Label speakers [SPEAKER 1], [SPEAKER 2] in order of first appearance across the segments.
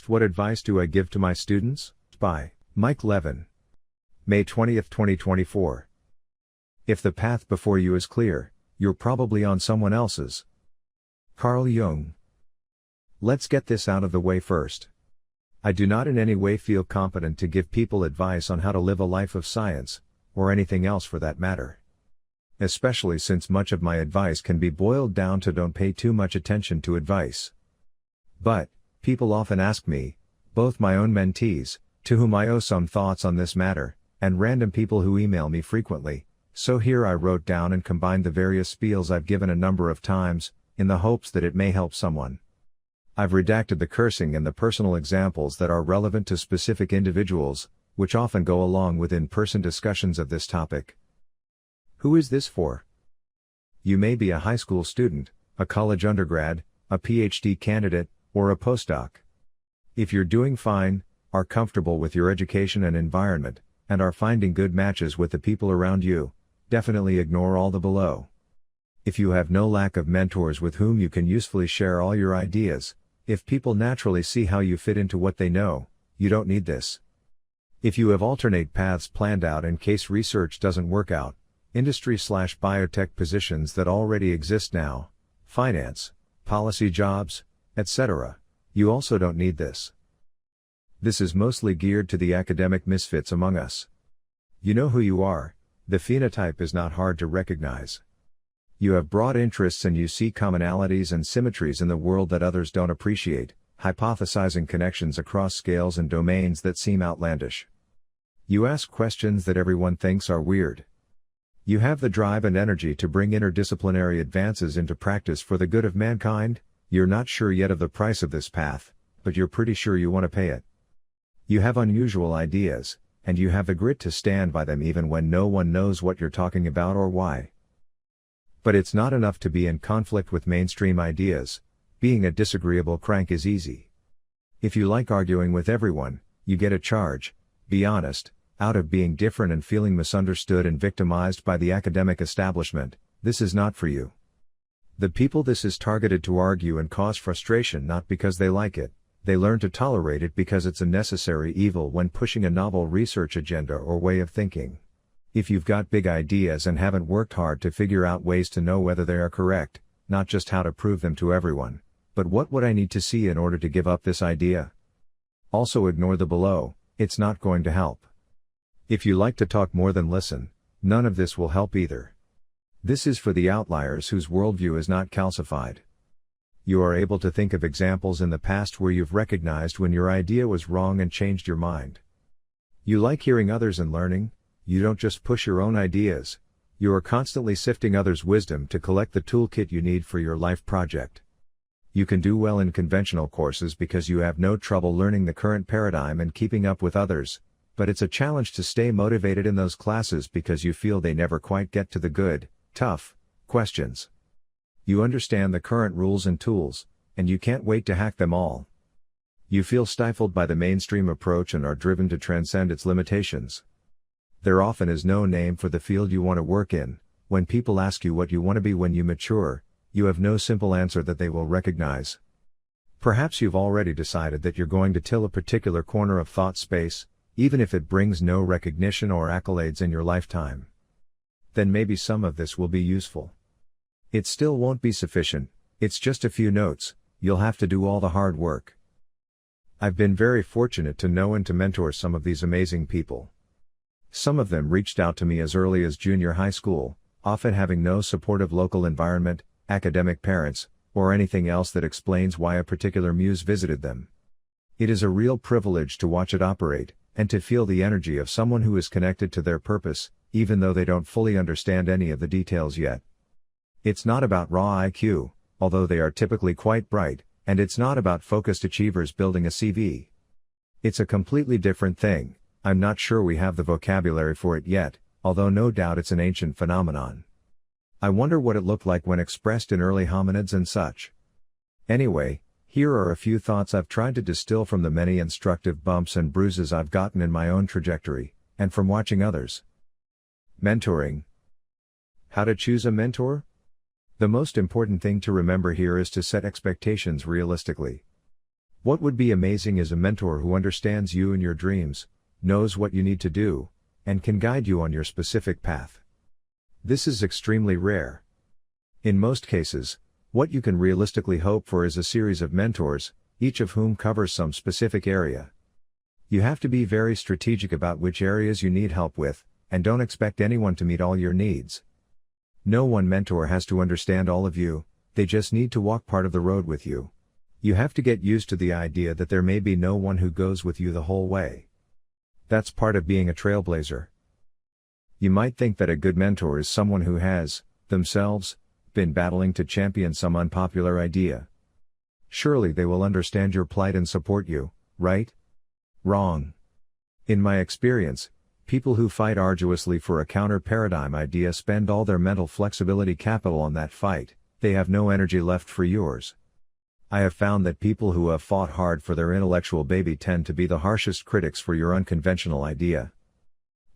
[SPEAKER 1] What advice do I give to my students? By Mike Levin. May 20th, 2024. If the path before you is clear, you're probably on someone else's. Carl Jung. Let's get this out of the way first. I do not in any way feel competent to give people advice on how to live a life of science, or anything else for that matter. Especially since much of my advice can be boiled down to don't pay too much attention to advice. But, people often ask me, both my own mentees, to whom I owe some thoughts on this matter, and random people who email me frequently, so here I wrote down and combined the various spiels I've given a number of times, in the hopes that it may help someone. I've redacted the cursing and the personal examples that are relevant to specific individuals, which often go along with in-person discussions of this topic. Who is this for? You may be a high school student, a college undergrad, a PhD candidate, or a postdoc. If you're doing fine, are comfortable with your education and environment, and are finding good matches with the people around you, definitely ignore all the below. If you have no lack of mentors with whom you can usefully share all your ideas, if people naturally see how you fit into what they know, you don't need this. If you have alternate paths planned out in case research doesn't work out, industry/biotech positions that already exist now, finance, policy jobs, etc., you also don't need this. This is mostly geared to the academic misfits among us. You know who you are, the phenotype is not hard to recognize. You have broad interests and you see commonalities and symmetries in the world that others don't appreciate, hypothesizing connections across scales and domains that seem outlandish. You ask questions that everyone thinks are weird. You have the drive and energy to bring interdisciplinary advances into practice for the good of mankind. You're not sure yet of the price of this path, but you're pretty sure you want to pay it. You have unusual ideas, and you have the grit to stand by them even when no one knows what you're talking about or why. But it's not enough to be in conflict with mainstream ideas. Being a disagreeable crank is easy. If you like arguing with everyone, you get a charge, be honest, out of being different and feeling misunderstood and victimized by the academic establishment. This is not for you. The people this is targeted to argue and cause frustration not because they like it, they learn to tolerate it because it's a necessary evil when pushing a novel research agenda or way of thinking. If you've got big ideas and haven't worked hard to figure out ways to know whether they are correct, not just how to prove them to everyone, but what would I need to see in order to give up this idea? Also ignore the below, it's not going to help. If you like to talk more than listen, none of this will help either. This is for the outliers whose worldview is not calcified. You are able to think of examples in the past where you've recognized when your idea was wrong and changed your mind. You like hearing others and learning, you don't just push your own ideas, you are constantly sifting others' wisdom to collect the toolkit you need for your life project. You can do well in conventional courses because you have no trouble learning the current paradigm and keeping up with others, but it's a challenge to stay motivated in those classes because you feel they never quite get to the good, tough questions. You understand the current rules and tools, and you can't wait to hack them all. You feel stifled by the mainstream approach and are driven to transcend its limitations. There often is no name for the field you want to work in. When people ask you what you want to be when you mature, you have no simple answer that they will recognize. Perhaps you've already decided that you're going to till a particular corner of thought space, even if it brings no recognition or accolades in your lifetime. Then maybe some of this will be useful. It still won't be sufficient, it's just a few notes, you'll have to do all the hard work. I've been very fortunate to know and to mentor some of these amazing people. Some of them reached out to me as early as junior high school, often having no supportive local environment, academic parents, or anything else that explains why a particular muse visited them. It is a real privilege to watch it operate, and to feel the energy of someone who is connected to their purpose, even though they don't fully understand any of the details yet. It's not about raw IQ, although they are typically quite bright, and it's not about focused achievers building a CV. It's a completely different thing. I'm not sure we have the vocabulary for it yet, although no doubt it's an ancient phenomenon. I wonder what it looked like when expressed in early hominids and such. Anyway, here are a few thoughts I've tried to distill from the many instructive bumps and bruises I've gotten in my own trajectory, and from watching others. Mentoring. How to choose a mentor? The most important thing to remember here is to set expectations realistically. What would be amazing is a mentor who understands you and your dreams, knows what you need to do, and can guide you on your specific path. This is extremely rare. In most cases, what you can realistically hope for is a series of mentors, each of whom covers some specific area. You have to be very strategic about which areas you need help with, and don't expect anyone to meet all your needs. No one mentor has to understand all of you, they just need to walk part of the road with you. You have to get used to the idea that there may be no one who goes with you the whole way. That's part of being a trailblazer. You might think that a good mentor is someone who has, themselves, been battling to champion some unpopular idea. Surely they will understand your plight and support you, right? Wrong. In my experience, people who fight arduously for a counter-paradigm idea spend all their mental flexibility capital on that fight, they have no energy left for yours. I have found that people who have fought hard for their intellectual baby tend to be the harshest critics for your unconventional idea.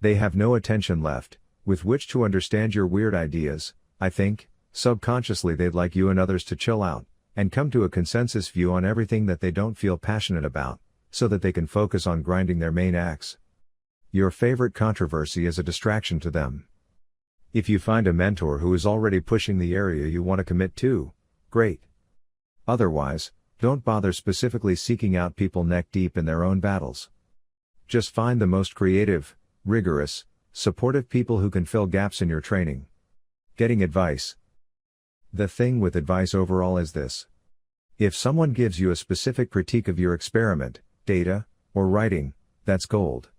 [SPEAKER 1] They have no attention left, with which to understand your weird ideas. I think, subconsciously they'd like you and others to chill out, and come to a consensus view on everything that they don't feel passionate about, so that they can focus on grinding their main axe. Your favorite controversy is a distraction to them. If you find a mentor who is already pushing the area you want to commit to, great. Otherwise, don't bother specifically seeking out people neck deep in their own battles. Just find the most creative, rigorous, supportive people who can fill gaps in your training. Getting advice. The thing with advice overall is this. If someone gives you a specific critique of your experiment, data, or writing, that's gold.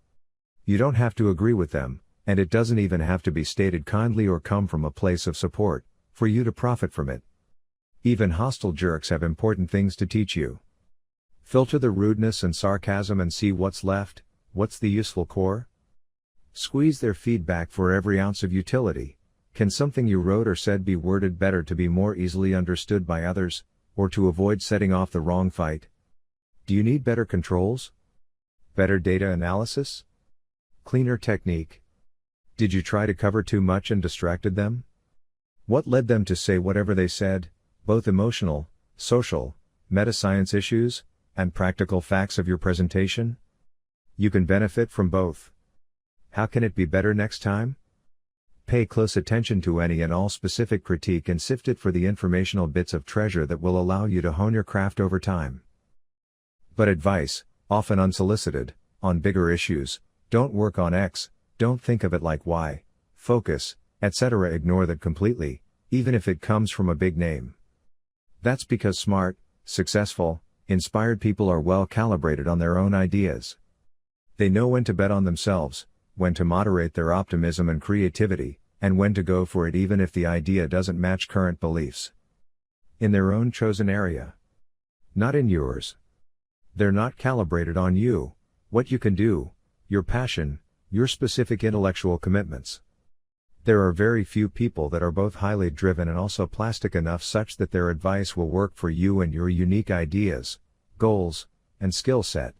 [SPEAKER 1] You don't have to agree with them, and it doesn't even have to be stated kindly or come from a place of support, for you to profit from it. Even hostile jerks have important things to teach you. Filter the rudeness and sarcasm and see what's left, what's the useful core? Squeeze their feedback for every ounce of utility. Can something you wrote or said be worded better to be more easily understood by others, or to avoid setting off the wrong fight? Do you need better controls? Better data analysis? Cleaner technique? Did you try to cover too much and distracted them? What led them to say whatever they said? Both emotional, social, metascience issues, and practical facts of your presentation? You can benefit from both. How can it be better next time? Pay close attention to any and all specific critique and sift it for the informational bits of treasure that will allow you to hone your craft over time. But advice, often unsolicited, on bigger issues, don't work on X, don't think of it like Y, focus, etc. Ignore that completely, even if it comes from a big name. That's because smart, successful, inspired people are well calibrated on their own ideas. They know when to bet on themselves, when to moderate their optimism and creativity, and when to go for it even if the idea doesn't match current beliefs. In their own chosen area. Not in yours. They're not calibrated on you, what you can do, your passion, your specific intellectual commitments. There are very few people that are both highly driven and also plastic enough such that their advice will work for you and your unique ideas, goals, and skill set.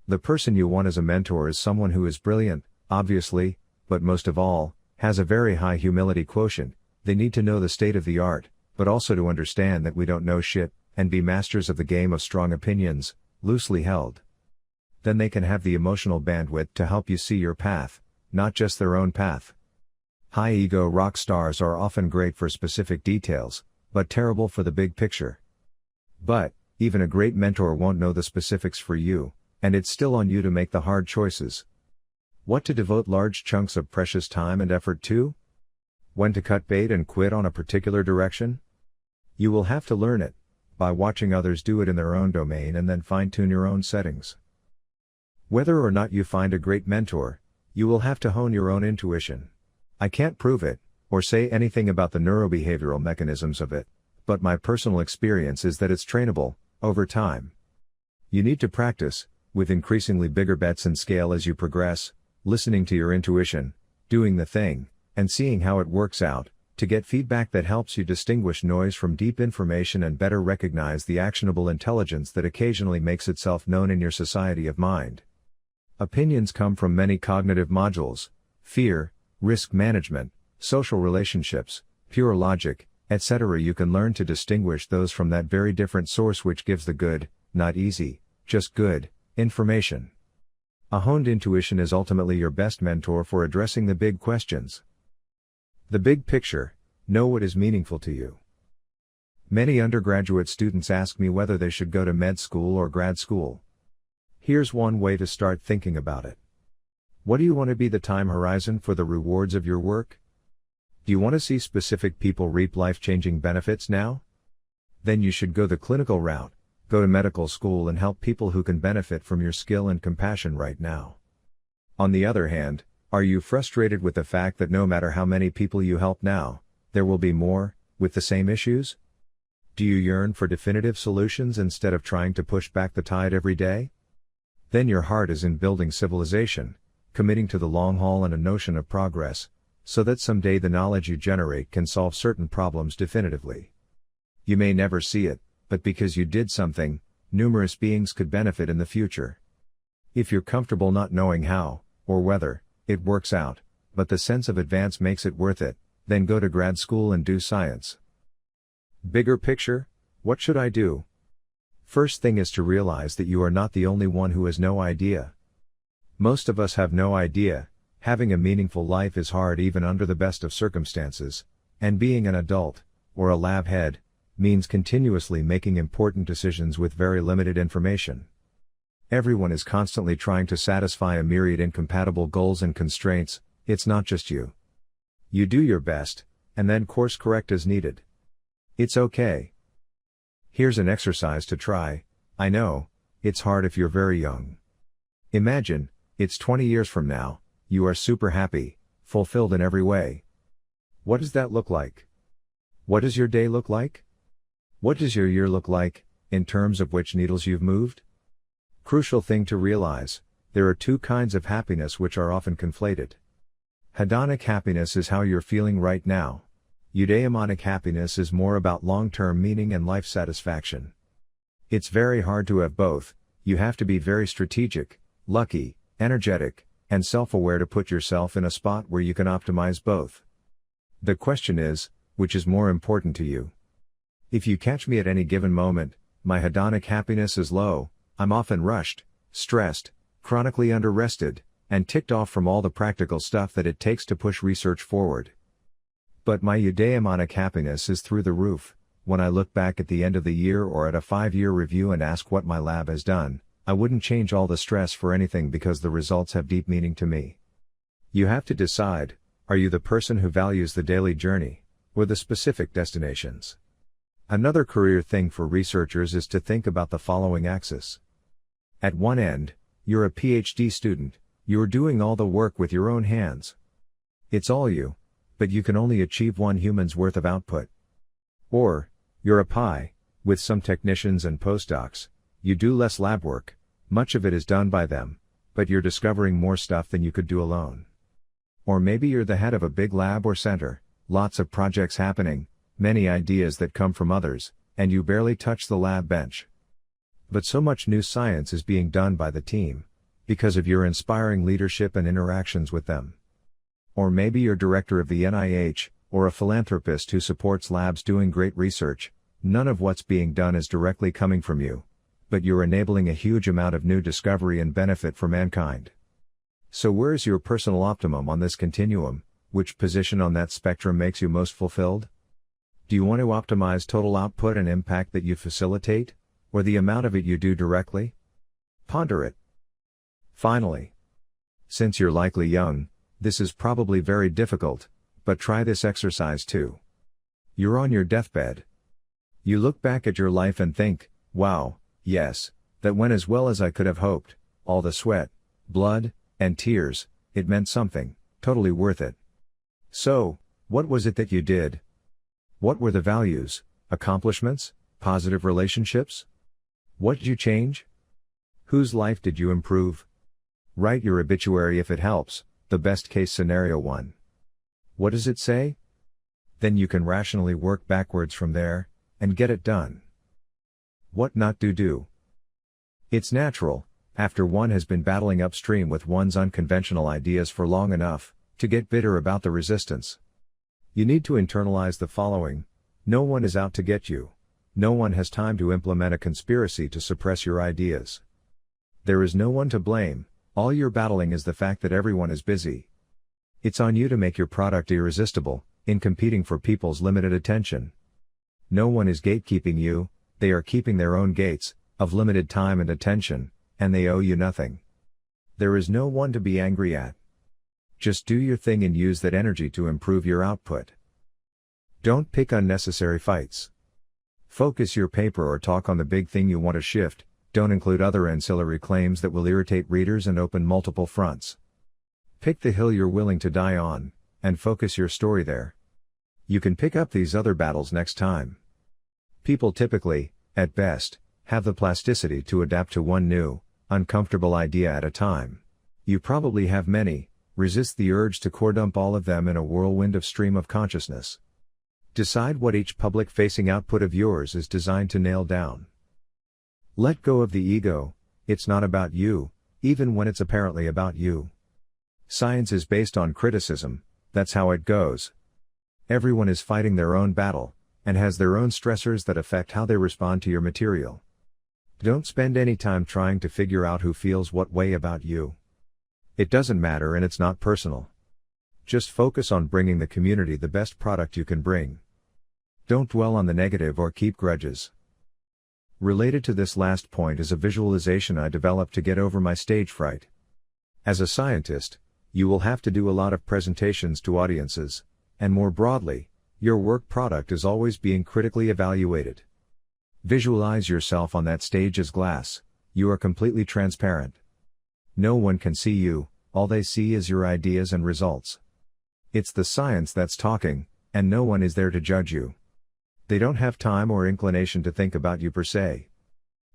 [SPEAKER 1] The person you want as a mentor is someone who is brilliant, obviously, but most of all, has a very high humility quotient. They need to know the state of the art, but also to understand that we don't know shit, and be masters of the game of strong opinions, loosely held. Then they can have the emotional bandwidth to help you see your path, not just their own path. High-ego rock stars are often great for specific details, but terrible for the big picture. But, even a great mentor won't know the specifics for you, and it's still on you to make the hard choices. What to devote large chunks of precious time and effort to? When to cut bait and quit on a particular direction? You will have to learn it, by watching others do it in their own domain and then fine-tune your own settings. Whether or not you find a great mentor, you will have to hone your own intuition. I can't prove it, or say anything about the neurobehavioral mechanisms of it, but my personal experience is that it's trainable, over time. You need to practice, with increasingly bigger bets and scale as you progress, listening to your intuition, doing the thing, and seeing how it works out, to get feedback that helps you distinguish noise from deep information and better recognize the actionable intelligence that occasionally makes itself known in your society of mind. Opinions come from many cognitive modules: fear, risk management, social relationships, pure logic, etc. You can learn to distinguish those from that very different source which gives the good, not easy, just good, information. A honed intuition is ultimately your best mentor for addressing the big questions. The big picture, know what is meaningful to you. Many undergraduate students ask me whether they should go to med school or grad school. Here's one way to start thinking about it. What do you want to be the time horizon for the rewards of your work? Do you want to see specific people reap life-changing benefits now? Then you should go the clinical route, go to medical school and help people who can benefit from your skill and compassion right now. On the other hand, are you frustrated with the fact that no matter how many people you help now, there will be more, with the same issues? Do you yearn for definitive solutions instead of trying to push back the tide every day? Then your heart is in building civilization, committing to the long haul and a notion of progress, so that someday the knowledge you generate can solve certain problems definitively. You may never see it, but because you did something, numerous beings could benefit in the future. If you're comfortable not knowing how, or whether, it works out, but the sense of advance makes it worth it, then go to grad school and do science. Bigger picture, what should I do? First thing is to realize that you are not the only one who has no idea. Most of us have no idea. Having a meaningful life is hard even under the best of circumstances, and being an adult, or a lab head, means continuously making important decisions with very limited information. Everyone is constantly trying to satisfy a myriad incompatible goals and constraints, it's not just you. You do your best, and then course correct as needed. It's okay. Here's an exercise to try. I know, it's hard if you're very young. Imagine, it's 20 years from now, you are super happy, fulfilled in every way. What does that look like? What does your day look like? What does your year look like, in terms of which needles you've moved? Crucial thing to realize, there are two kinds of happiness which are often conflated. Hedonic happiness is how you're feeling right now. Eudaimonic happiness is more about long-term meaning and life satisfaction. It's very hard to have both. You have to be very strategic, lucky, energetic, and self-aware to put yourself in a spot where you can optimize both. The question is, which is more important to you? If you catch me at any given moment, my hedonic happiness is low, I'm often rushed, stressed, chronically under-rested, and ticked off from all the practical stuff that it takes to push research forward. But my eudaimonic happiness is through the roof. When I look back at the end of the year or at a 5-year review and ask what my lab has done, I wouldn't change all the stress for anything because the results have deep meaning to me. You have to decide, are you the person who values the daily journey, or the specific destinations? Another career thing for researchers is to think about the following axis. At one end, you're a PhD student, you're doing all the work with your own hands. It's all you, but you can only achieve one human's worth of output. Or, you're a PI, with some technicians and postdocs, you do less lab work, much of it is done by them, but you're discovering more stuff than you could do alone. Or maybe you're the head of a big lab or center, lots of projects happening, many ideas that come from others, and you barely touch the lab bench. But so much new science is being done by the team, because of your inspiring leadership and interactions with them. Or maybe you're director of the NIH, or a philanthropist who supports labs doing great research. None of what's being done is directly coming from you, but you're enabling a huge amount of new discovery and benefit for mankind. So where's your personal optimum on this continuum? Which position on that spectrum makes you most fulfilled? Do you want to optimize total output and impact that you facilitate, or the amount of it you do directly? Ponder it. Finally, since you're likely young, this is probably very difficult, but try this exercise too. You're on your deathbed. You look back at your life and think, wow, yes, that went as well as I could have hoped, all the sweat, blood, and tears, it meant something, totally worth it. So, what was it that you did? What were the values, accomplishments, positive relationships? What did you change? Whose life did you improve? Write your obituary if it helps, the best case scenario one. What does it say? Then you can rationally work backwards from there, and get it done. What not to do? It's natural, after one has been battling upstream with one's unconventional ideas for long enough, to get bitter about the resistance. You need to internalize the following: no one is out to get you. No one has time to implement a conspiracy to suppress your ideas. There is no one to blame, all you're battling is the fact that everyone is busy. It's on you to make your product irresistible, in competing for people's limited attention. No one is gatekeeping you, they are keeping their own gates, of limited time and attention, and they owe you nothing. There is no one to be angry at. Just do your thing and use that energy to improve your output. Don't pick unnecessary fights. Focus your paper or talk on the big thing you want to shift, don't include other ancillary claims that will irritate readers and open multiple fronts. Pick the hill you're willing to die on, and focus your story there. You can pick up these other battles next time. People typically, at best, have the plasticity to adapt to one new, uncomfortable idea at a time. You probably have many, resist the urge to core dump all of them in a whirlwind of stream of consciousness. Decide what each public-facing output of yours is designed to nail down. Let go of the ego, it's not about you, even when it's apparently about you. Science is based on criticism, that's how it goes. Everyone is fighting their own battle, and has their own stressors that affect how they respond to your material. Don't spend any time trying to figure out who feels what way about you. It doesn't matter and it's not personal. Just focus on bringing the community the best product you can bring. Don't dwell on the negative or keep grudges. Related to this last point is a visualization I developed to get over my stage fright. As a scientist, you will have to do a lot of presentations to audiences, and more broadly, your work product is always being critically evaluated. Visualize yourself on that stage as glass, you are completely transparent. No one can see you, all they see is your ideas and results. It's the science that's talking, and no one is there to judge you. They don't have time or inclination to think about you per se.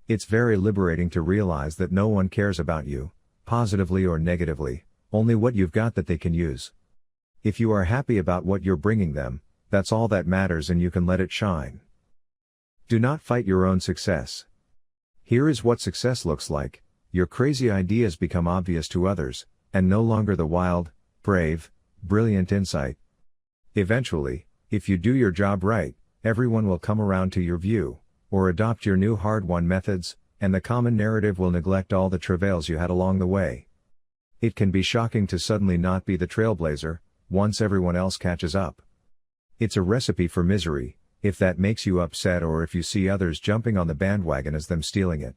[SPEAKER 1] It's very liberating to realize that no one cares about you, positively or negatively, only what you've got that they can use. If you are happy about what you're bringing them, that's all that matters and you can let it shine. Do not fight your own success. Here is what success looks like. Your crazy ideas become obvious to others, and no longer the wild, brave, brilliant insight. Eventually, if you do your job right, everyone will come around to your view, or adopt your new hard-won methods, and the common narrative will neglect all the travails you had along the way. It can be shocking to suddenly not be the trailblazer, once everyone else catches up. It's a recipe for misery, if that makes you upset or if you see others jumping on the bandwagon as them stealing it.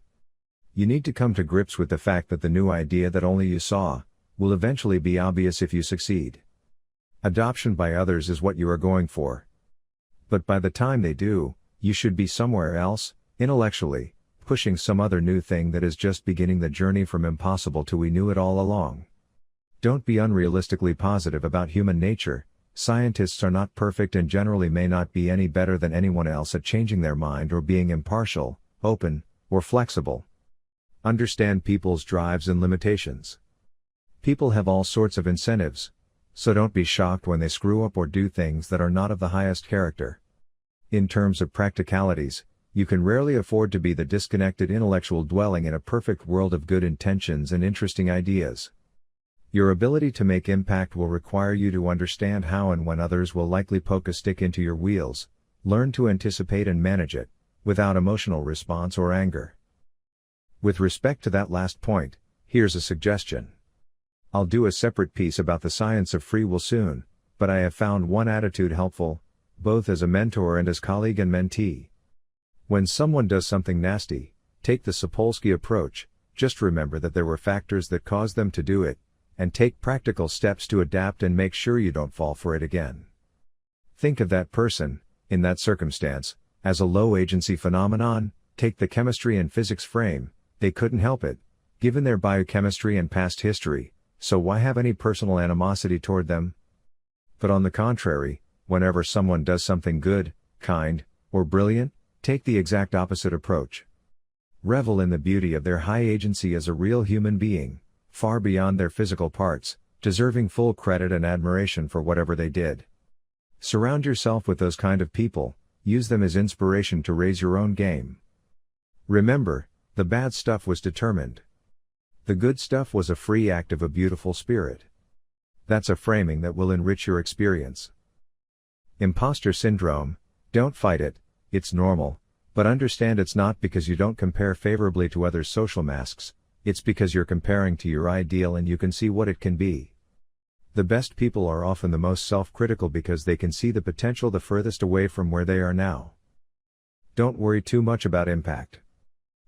[SPEAKER 1] You need to come to grips with the fact that the new idea that only you saw, will eventually be obvious if you succeed. Adoption by others is what you are going for. But by the time they do, you should be somewhere else, intellectually, pushing some other new thing that is just beginning the journey from impossible to we knew it all along. Don't be unrealistically positive about human nature. Scientists are not perfect and generally may not be any better than anyone else at changing their mind or being impartial, open, or flexible. Understand people's drives and limitations. People have all sorts of incentives, so don't be shocked when they screw up or do things that are not of the highest character. In terms of practicalities, you can rarely afford to be the disconnected intellectual dwelling in a perfect world of good intentions and interesting ideas. Your ability to make impact will require you to understand how and when others will likely poke a stick into your wheels, learn to anticipate and manage it, without emotional response or anger. With respect to that last point, here's a suggestion. I'll do a separate piece about the science of free will soon, but I have found one attitude helpful, both as a mentor and as colleague and mentee. When someone does something nasty, take the Sapolsky approach, just remember that there were factors that caused them to do it, and take practical steps to adapt and make sure you don't fall for it again. Think of that person, in that circumstance, as a low-agency phenomenon. Take the chemistry and physics frame, they couldn't help it, given their biochemistry and past history, so why have any personal animosity toward them? But on the contrary, whenever someone does something good, kind, or brilliant, take the exact opposite approach. Revel in the beauty of their high agency as a real human being, far beyond their physical parts, deserving full credit and admiration for whatever they did. Surround yourself with those kind of people, use them as inspiration to raise your own game. Remember, the bad stuff was determined. The good stuff was a free act of a beautiful spirit. That's a framing that will enrich your experience. Imposter syndrome, don't fight it, it's normal, But understand it's not because you don't compare favorably to others' social masks, it's because you're comparing to your ideal and you can see what it can be. The best people are often the most self-critical because they can see the potential the furthest away from where they are now. Don't worry too much about impact.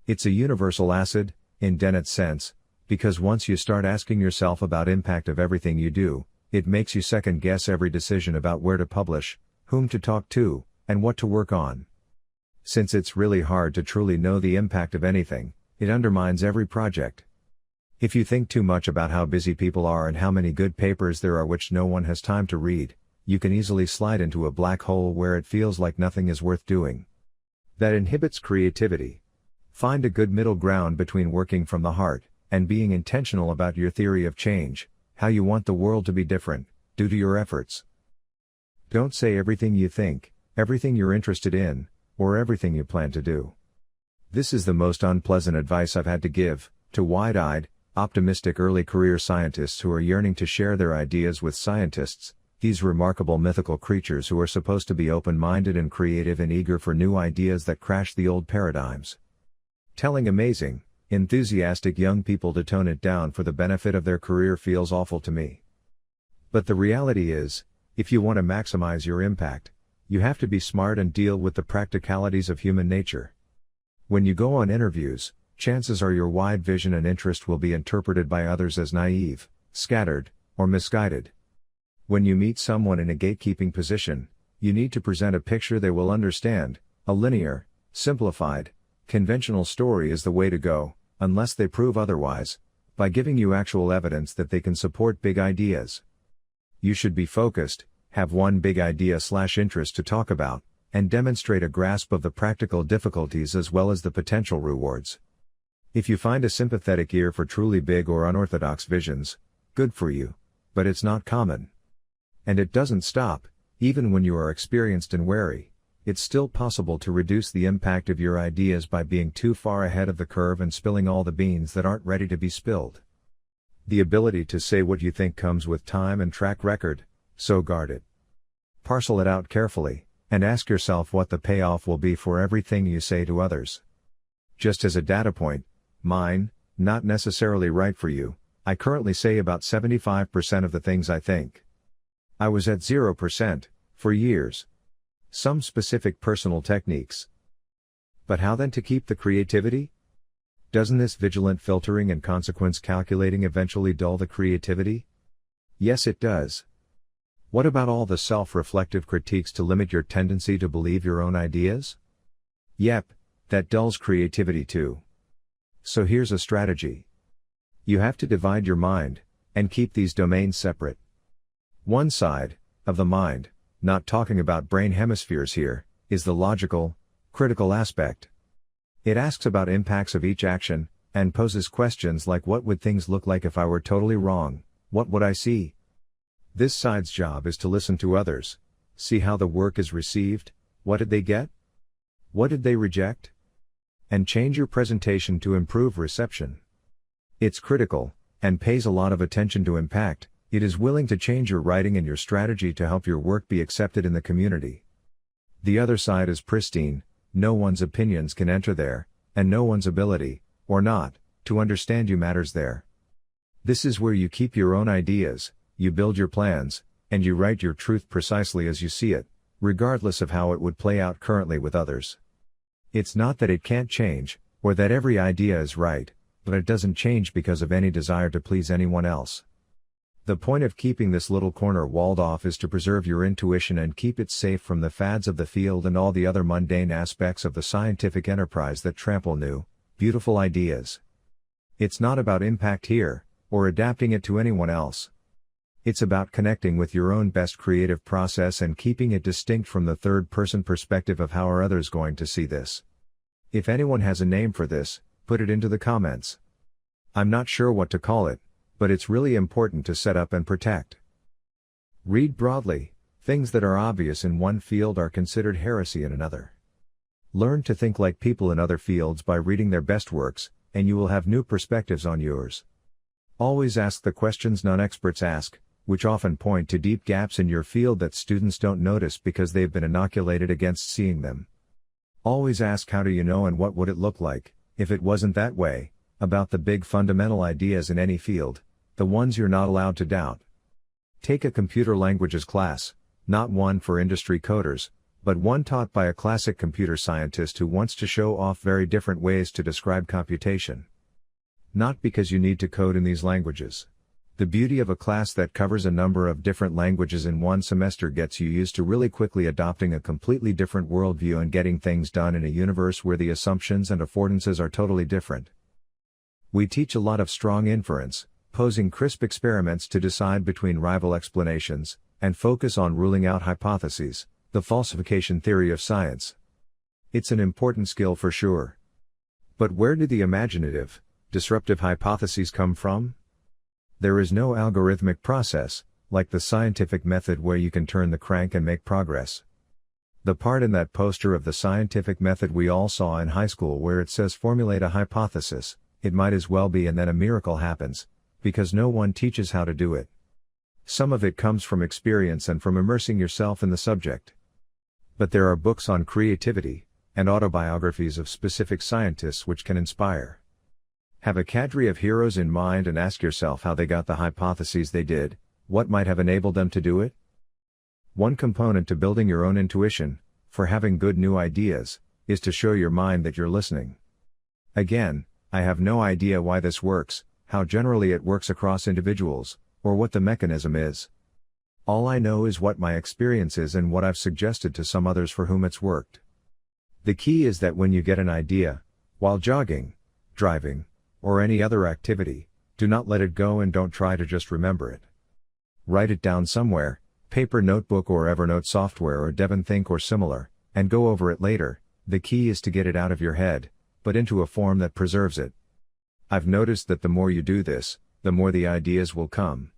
[SPEAKER 1] It's a universal acid, in Dennett's sense, because once you start asking yourself about impact of everything you do, it makes you second guess every decision about where to publish, whom to talk to, and what to work on. Since it's really hard to truly know the impact of anything, it undermines every project. If you think too much about how busy people are and how many good papers there are which no one has time to read, you can easily slide into a black hole where it feels like nothing is worth doing. That inhibits creativity. Find a good middle ground between working from the heart and being intentional about your theory of change, how you want the world to be different, due to your efforts. Don't say everything you think, everything you're interested in, or everything you plan to do. This is the most unpleasant advice I've had to give, to wide-eyed, optimistic early career scientists who are yearning to share their ideas with scientists, these remarkable mythical creatures who are supposed to be open-minded and creative and eager for new ideas that crash the old paradigms. Telling amazing, enthusiastic young people to tone it down for the benefit of their career feels awful to me. But the reality is, if you want to maximize your impact, you have to be smart and deal with the practicalities of human nature. When you go on interviews, chances are your wide vision and interest will be interpreted by others as naive, scattered, or misguided. When you meet someone in a gatekeeping position, you need to present a picture they will understand. A linear, simplified, conventional story is the way to go, unless they prove otherwise, by giving you actual evidence that they can support big ideas. You should be focused, have one big idea/interest to talk about, and demonstrate a grasp of the practical difficulties as well as the potential rewards. If you find a sympathetic ear for truly big or unorthodox visions, good for you, but it's not common. And it doesn't stop, even when you are experienced and wary. It's still possible to reduce the impact of your ideas by being too far ahead of the curve and spilling all the beans that aren't ready to be spilled. The ability to say what you think comes with time and track record, so guard it. Parcel it out carefully, and ask yourself what the payoff will be for everything you say to others. Just as a data point, mine, not necessarily right for you, I currently say about 75% of the things I think. I was at 0%, for years. Some specific personal techniques. But how then to keep the creativity? Doesn't this vigilant filtering and consequence calculating eventually dull the creativity? Yes, it does. What about all the self-reflective critiques to limit your tendency to believe your own ideas? Yep, that dulls creativity too. So here's a strategy. You have to divide your mind, and keep these domains separate. One side, of the mind, not talking about brain hemispheres here, is the logical, critical aspect. It asks about impacts of each action, and poses questions like what would things look like if I were totally wrong, what would I see? This side's job is to listen to others, see how the work is received, what did they get? What did they reject? And change your presentation to improve reception. It's critical, and pays a lot of attention to impact. It is willing to change your writing and your strategy to help your work be accepted in the community. The other side is pristine, no one's opinions can enter there, and no one's ability, or not, to understand you matters there. This is where you keep your own ideas, you build your plans, and you write your truth precisely as you see it, regardless of how it would play out currently with others. It's not that it can't change, or that every idea is right, but it doesn't change because of any desire to please anyone else. The point of keeping this little corner walled off is to preserve your intuition and keep it safe from the fads of the field and all the other mundane aspects of the scientific enterprise that trample new, beautiful ideas. It's not about impact here, or adapting it to anyone else. It's about connecting with your own best creative process and keeping it distinct from the third-person perspective of how are others going to see this. If anyone has a name for this, put it into the comments. I'm not sure what to call it, but it's really important to set up and protect. Read broadly. Things that are obvious in one field are considered heresy in another. Learn to think like people in other fields by reading their best works, and you will have new perspectives on yours. Always ask the questions non-experts ask, which often point to deep gaps in your field that students don't notice because they've been inoculated against seeing them. Always ask how do you know and what would it look like, if it wasn't that way, about the big fundamental ideas in any field, the ones you're not allowed to doubt. Take a computer languages class, not one for industry coders, but one taught by a classic computer scientist who wants to show off very different ways to describe computation. Not because you need to code in these languages. The beauty of a class that covers a number of different languages in one semester gets you used to really quickly adopting a completely different worldview and getting things done in a universe where the assumptions and affordances are totally different. We teach a lot of strong inference, posing crisp experiments to decide between rival explanations, and focus on ruling out hypotheses, the falsification theory of science. It's an important skill for sure. But where do the imaginative, disruptive hypotheses come from? There is no algorithmic process, like the scientific method where you can turn the crank and make progress. The part in that poster of the scientific method we all saw in high school where it says formulate a hypothesis, it might as well be and then a miracle happens, because no one teaches how to do it. Some of it comes from experience and from immersing yourself in the subject. But there are books on creativity, and autobiographies of specific scientists which can inspire. Have a cadre of heroes in mind and ask yourself how they got the hypotheses they did, what might have enabled them to do it? One component to building your own intuition, for having good new ideas, is to show your mind that you're listening. Again, I have no idea why this works, how generally it works across individuals, or what the mechanism is. All I know is what my experience is and what I've suggested to some others for whom it's worked. The key is that when you get an idea, while jogging, driving, or any other activity, do not let it go and don't try to just remember it. Write it down somewhere, paper notebook or Evernote software or DevonThink or similar, and go over it later. The key is to get it out of your head, but into a form that preserves it. I've noticed that the more you do this, the more the ideas will come.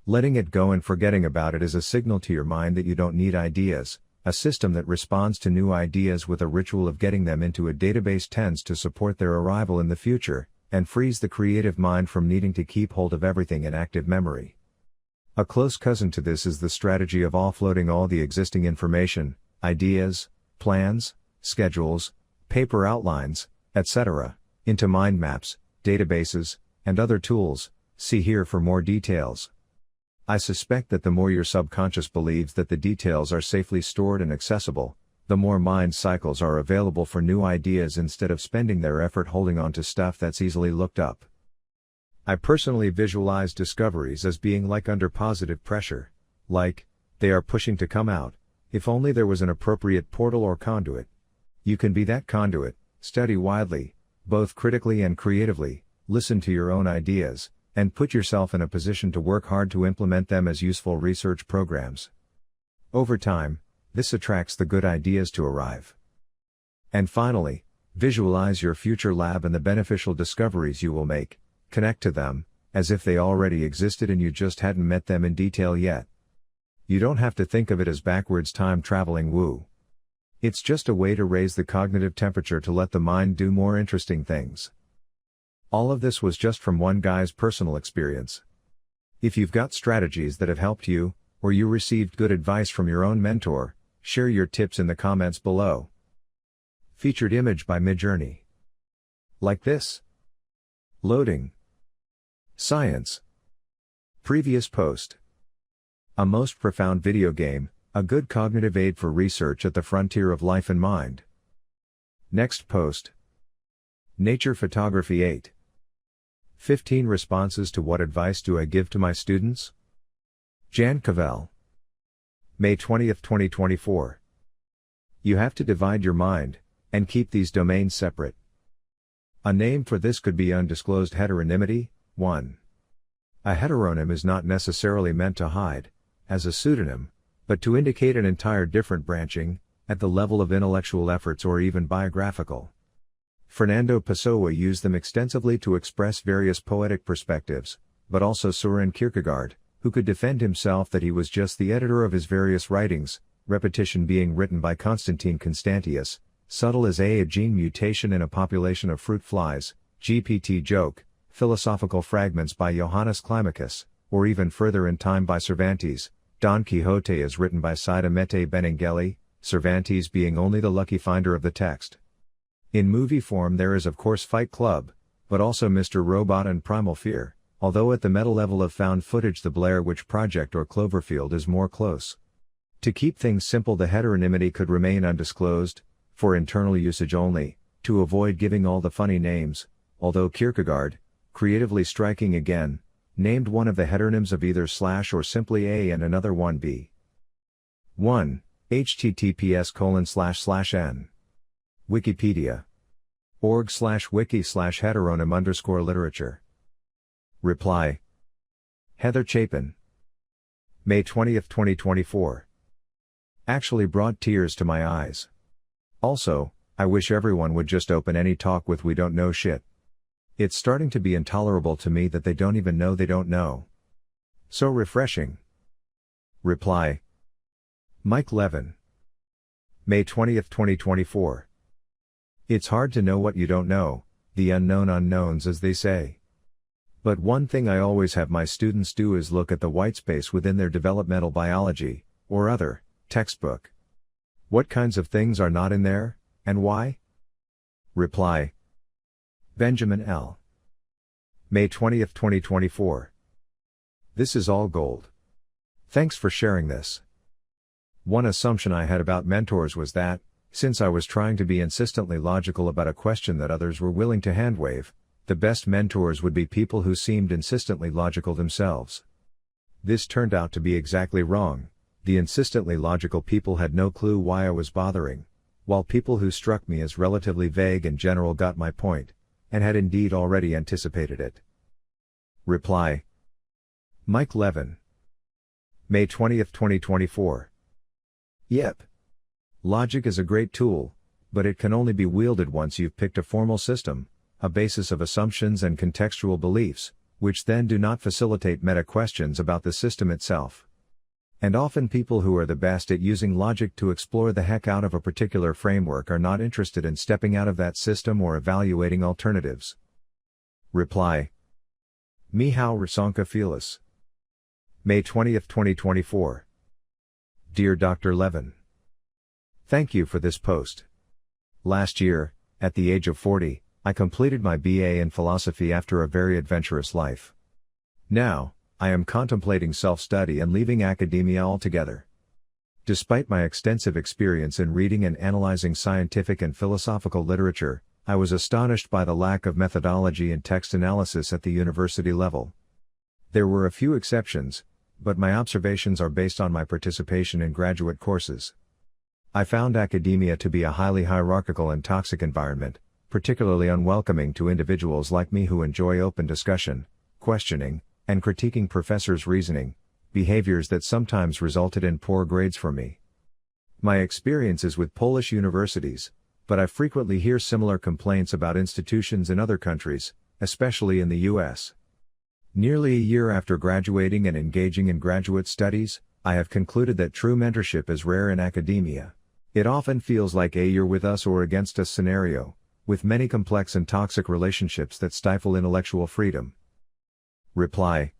[SPEAKER 1] Letting it go and forgetting about it is a signal to your mind that you don't need ideas. A system that responds to new ideas with a ritual of getting them into a database tends to support their arrival in the future, and frees the creative mind from needing to keep hold of everything in active memory. A close cousin to this is the strategy of offloading all the existing information, ideas, plans, schedules, paper outlines, etc., into mind maps, databases, and other tools. See here for more details. I suspect that the more your subconscious believes that the details are safely stored and accessible, the more mind cycles are available for new ideas instead of spending their effort holding on to stuff that's easily looked up. I personally visualize discoveries as being like under positive pressure, like, they are pushing to come out, if only there was an appropriate portal or conduit. You can be that conduit, study widely, both critically and creatively, listen to your own ideas, and put yourself in a position to work hard to implement them as useful research programs. Over time, this attracts the good ideas to arrive. And finally, visualize your future lab and the beneficial discoveries you will make, connect to them, as if they already existed and you just hadn't met them in detail yet. You don't have to think of it as backwards time traveling woo. It's just a way to raise the cognitive temperature to let the mind do more interesting things. All of this was just from one guy's personal experience. If you've got strategies that have helped you, or you received good advice from your own mentor, share your tips in the comments below. Featured image by Midjourney. Like this. Loading. Science. Previous post. A most profound video game, a good cognitive aid for research at the frontier of life and mind. Next post. Nature Photography 8. 15 responses to what advice do I give to my students? Jan Cavell. May 20, 2024. You have to divide your mind, and keep these domains separate. A name for this could be undisclosed heteronymity. 1. A heteronym is not necessarily meant to hide, as a pseudonym, but to indicate an entire different branching, at the level of intellectual efforts or even biographical. Fernando Pessoa used them extensively to express various poetic perspectives, but also Søren Kierkegaard, who could defend himself that he was just the editor of his various writings, repetition being written by Constantine Constantius, subtle as a gene mutation in a population of fruit flies, GPT joke, philosophical fragments by Johannes Climacus, or even further in time by Cervantes, Don Quixote as written by Cide Mete Benengeli, Cervantes being only the lucky finder of the text. In movie form there is of course Fight Club, but also Mr. Robot and Primal Fear, although at the meta level of found footage the Blair Witch Project or Cloverfield is more close. To keep things simple the heteronymity could remain undisclosed, for internal usage only, to avoid giving all the funny names, although Kierkegaard, creatively striking again, named one of the heteronyms of either slash or simply A and another one B. 1. https://n. Wikipedia. org/wiki/heteronym_literature. Reply. Heather Chapin. May 20, 2024. Actually brought tears to my eyes. Also, I wish everyone would just open any talk with "we don't know shit." It's starting to be intolerable to me that they don't even know they don't know. So refreshing. Reply. Mike Levin. May 20, 2024. It's hard to know what you don't know, the unknown unknowns as they say. But one thing I always have my students do is look at the whitespace within their developmental biology, or other, textbook. What kinds of things are not in there, and why? Reply. Benjamin L. May 20, 2024. This is all gold. Thanks for sharing this. One assumption I had about mentors was that, since I was trying to be insistently logical about a question that others were willing to handwave, the best mentors would be people who seemed insistently logical themselves. This turned out to be exactly wrong. The insistently logical people had no clue why I was bothering, while people who struck me as relatively vague and general got my point, and had indeed already anticipated it. Reply. Mike Levin. May 20, 2024. Yep. Logic is a great tool, but it can only be wielded once you've picked a formal system, a basis of assumptions and contextual beliefs, which then do not facilitate meta questions about the system itself. And often people who are the best at using logic to explore the heck out of a particular framework are not interested in stepping out of that system or evaluating alternatives. Reply. Michał Rysonka Felis. May 20, 2024. Dear Dr. Levin. Thank you for this post. Last year, at the age of 40, I completed my BA in philosophy after a very adventurous life. Now, I am contemplating self-study and leaving academia altogether. Despite my extensive experience in reading and analyzing scientific and philosophical literature, I was astonished by the lack of methodology in text analysis at the university level. There were a few exceptions, but my observations are based on my participation in graduate courses. I found academia to be a highly hierarchical and toxic environment, particularly unwelcoming to individuals like me who enjoy open discussion, questioning, and critiquing professors' reasoning, behaviors that sometimes resulted in poor grades for me. My experience is with Polish universities, but I frequently hear similar complaints about institutions in other countries, especially in the US. Nearly a year after graduating and engaging in graduate studies, I have concluded that true mentorship is rare in academia. It often feels like a "you're with us or against us" scenario, with many complex and toxic relationships that stifle intellectual freedom. Reply.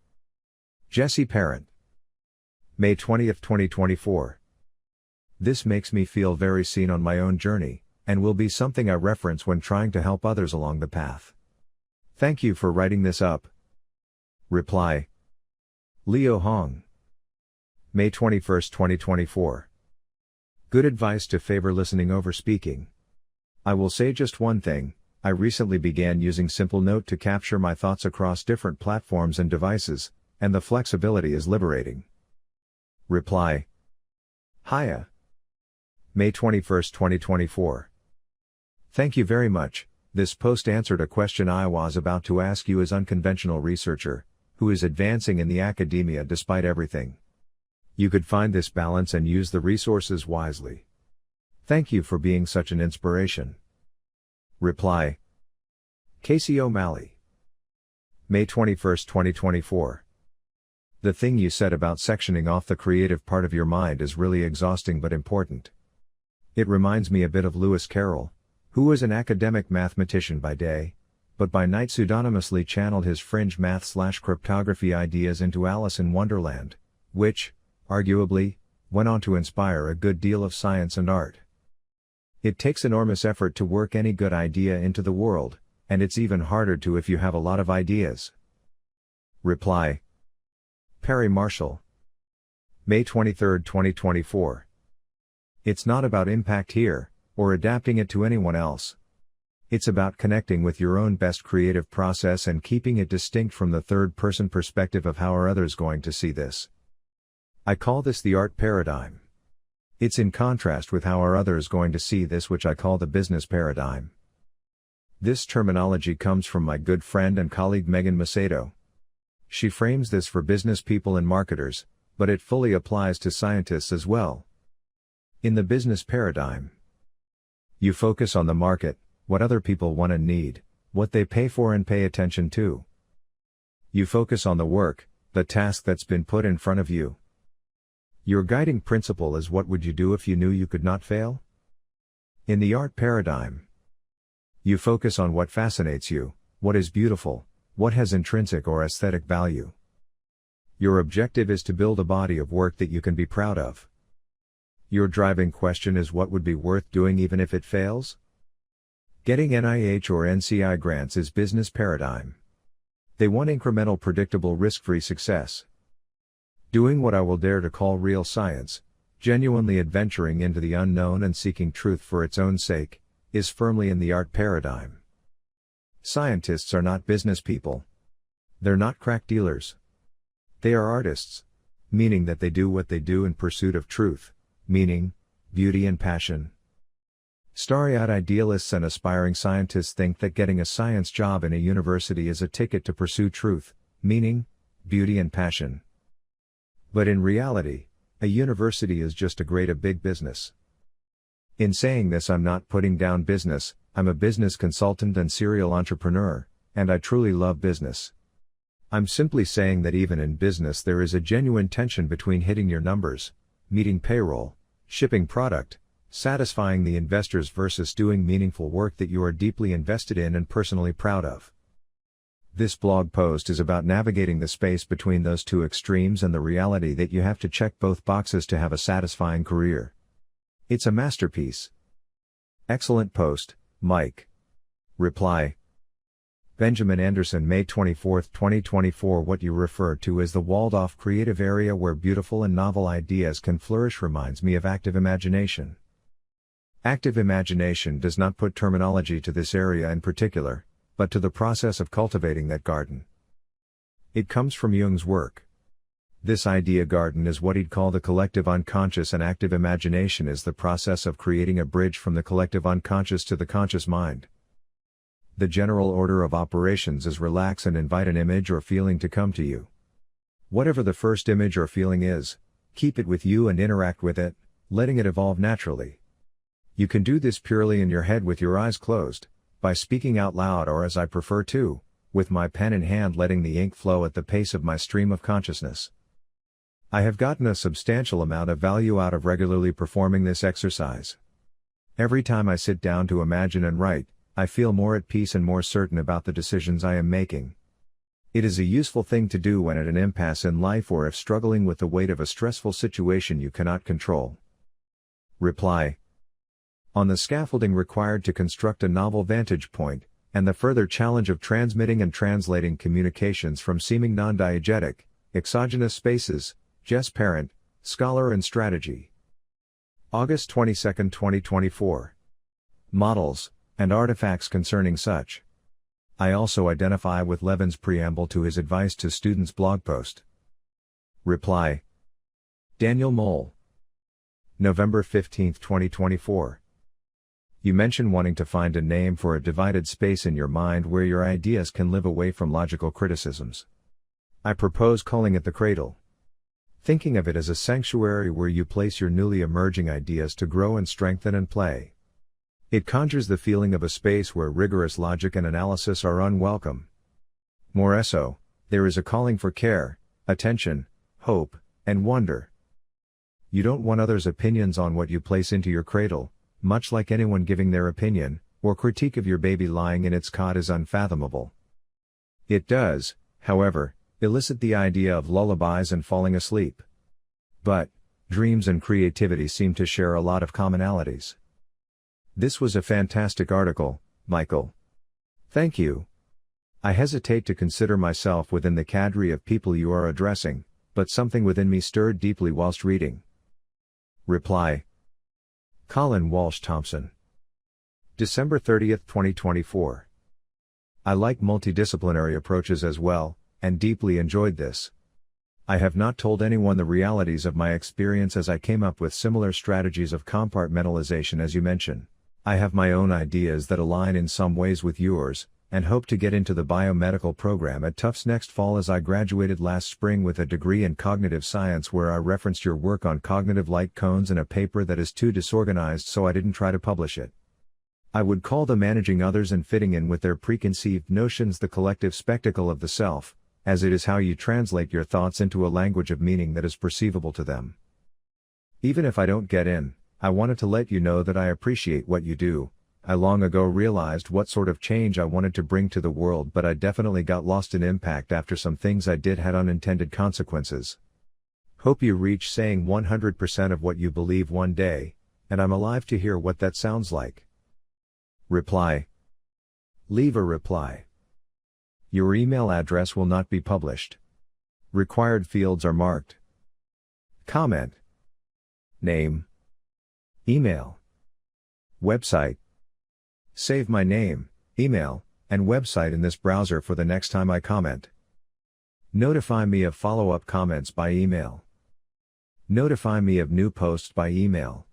[SPEAKER 1] Jesse Parent. May 20, 2024. This makes me feel very seen on my own journey, and will be something I reference when trying to help others along the path. Thank you for writing this up. Reply. Leo Hong. May 21, 2024. Good advice to favor listening over speaking. I will say just one thing. I recently began using Simple Note to capture my thoughts across different platforms and devices, and the flexibility is liberating. Reply. Hiya. May 21, 2024. Thank you very much. This post answered a question I was about to ask you as unconventional researcher, who is advancing in the academia despite everything. You could find this balance and use the resources wisely. Thank you for being such an inspiration. Reply. Casey O'Malley. May 21, 2024. The thing you said about sectioning off the creative part of your mind is really exhausting but important. It reminds me a bit of Lewis Carroll, who was an academic mathematician by day, but by night pseudonymously channeled his fringe math/cryptography ideas into Alice in Wonderland, which, arguably, went on to inspire a good deal of science and art. It takes enormous effort to work any good idea into the world, and it's even harder to if you have a lot of ideas. Reply. Perry Marshall. May 23, 2024. It's not about impact here, or adapting it to anyone else. It's about connecting with your own best creative process and keeping it distinct from the third-person perspective of how are others going to see this. I call this the art paradigm. It's in contrast with how are others going to see this, which I call the business paradigm. This terminology comes from my good friend and colleague Megan Macedo. She frames this for business people and marketers, but it fully applies to scientists as well. In the business paradigm, you focus on the market, what other people want and need, what they pay for and pay attention to. You focus on the work, the task that's been put in front of you. Your guiding principle is what would you do if you knew you could not fail? In the art paradigm, you focus on what fascinates you, what is beautiful, what has intrinsic or aesthetic value. Your objective is to build a body of work that you can be proud of. Your driving question is what would be worth doing even if it fails? Getting NIH or NCI grants is business paradigm. They want incremental, predictable, risk-free success. Doing what I will dare to call real science, genuinely adventuring into the unknown and seeking truth for its own sake, is firmly in the art paradigm. Scientists are not business people. They're not crack dealers. They are artists, meaning that they do what they do in pursuit of truth, meaning, beauty and passion. Starry-eyed idealists and aspiring scientists think that getting a science job in a university is a ticket to pursue truth, meaning, beauty and passion. But in reality, a university is just a big business. In saying this, I'm not putting down business. I'm a business consultant and serial entrepreneur, and I truly love business. I'm simply saying that even in business there is a genuine tension between hitting your numbers, meeting payroll, shipping product, satisfying the investors versus doing meaningful work that you are deeply invested in and personally proud of. This blog post is about navigating the space between those two extremes and the reality that you have to check both boxes to have a satisfying career. It's a masterpiece. Excellent post, Mike. Reply. Benjamin Anderson, May 24, 2024. What you refer to as the walled-off creative area where beautiful and novel ideas can flourish reminds me of active imagination. Active imagination does not put terminology to this area in particular, but to the process of cultivating that garden. It comes from Jung's work. This idea garden is what he'd call the collective unconscious, and active imagination is the process of creating a bridge from the collective unconscious to the conscious mind. The general order of operations is relax and invite an image or feeling to come to you. Whatever the first image or feeling is, keep it with you and interact with it, letting it evolve naturally. You can do this purely in your head with your eyes closed, by speaking out loud, or as I prefer to, with my pen in hand, letting the ink flow at the pace of my stream of consciousness. I have gotten a substantial amount of value out of regularly performing this exercise. Every time I sit down to imagine and write, I feel more at peace and more certain about the decisions I am making. It is a useful thing to do when at an impasse in life or if struggling with the weight of a stressful situation you cannot control. Reply. On the scaffolding required to construct a novel vantage point, and the further challenge of transmitting and translating communications from seeming non-diegetic, exogenous spaces, Jess Parent, Scholar and Strategy. August 22, 2024. Models, and artifacts concerning such. I also identify with Levin's preamble to his advice to students blog post. Reply. Daniel Mole. November 15, 2024. You mention wanting to find a name for a divided space in your mind where your ideas can live away from logical criticisms. I propose calling it the cradle. Thinking of it as a sanctuary where you place your newly emerging ideas to grow and strengthen and play. It conjures the feeling of a space where rigorous logic and analysis are unwelcome. More so, there is a calling for care, attention, hope, and wonder. You don't want others' opinions on what you place into your cradle, much like anyone giving their opinion, or critique of your baby lying in its cot is unfathomable. It does, however, elicit the idea of lullabies and falling asleep. But, Dreams and creativity seem to share a lot of commonalities. This was a fantastic article, Michael. Thank you. I hesitate to consider myself within the cadre of people you are addressing, but something within me stirred deeply whilst reading. Reply. Colin Walsh Thompson. December 30, 2024. I like multidisciplinary approaches as well, and deeply enjoyed this. I have not told anyone the realities of my experience as I came up with similar strategies of compartmentalization as you mention. I have my own ideas that align in some ways with yours, and hope to get into the biomedical program at Tufts next fall as I graduated last spring with a degree in cognitive science where I referenced your work on cognitive light cones in a paper that is too disorganized so I didn't try to publish it. I would call the managing others and fitting in with their preconceived notions the collective spectacle of the self, as it is how you translate your thoughts into a language of meaning that is perceivable to them. Even if I don't get in, I wanted to let you know that I appreciate what you do. I long ago realized what sort of change I wanted to bring to the world, but I definitely got lost in impact after some things I did had unintended consequences. Hope you reach saying 100% of what you believe one day, and I'm alive to hear what that sounds like. Reply. Leave a reply. Your email address will not be published. Required fields are marked. Comment. Name. Email. Website. Save my name, email, and website in this browser for the next time I comment. Notify me of follow-up comments by email. Notify me of new posts by email.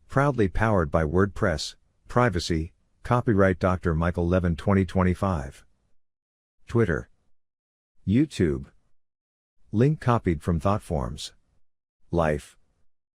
[SPEAKER 1] Proudly powered by WordPress, privacy, copyright Dr. Michael Levin 2025. Twitter. YouTube. Link copied from ThoughtForms. Life.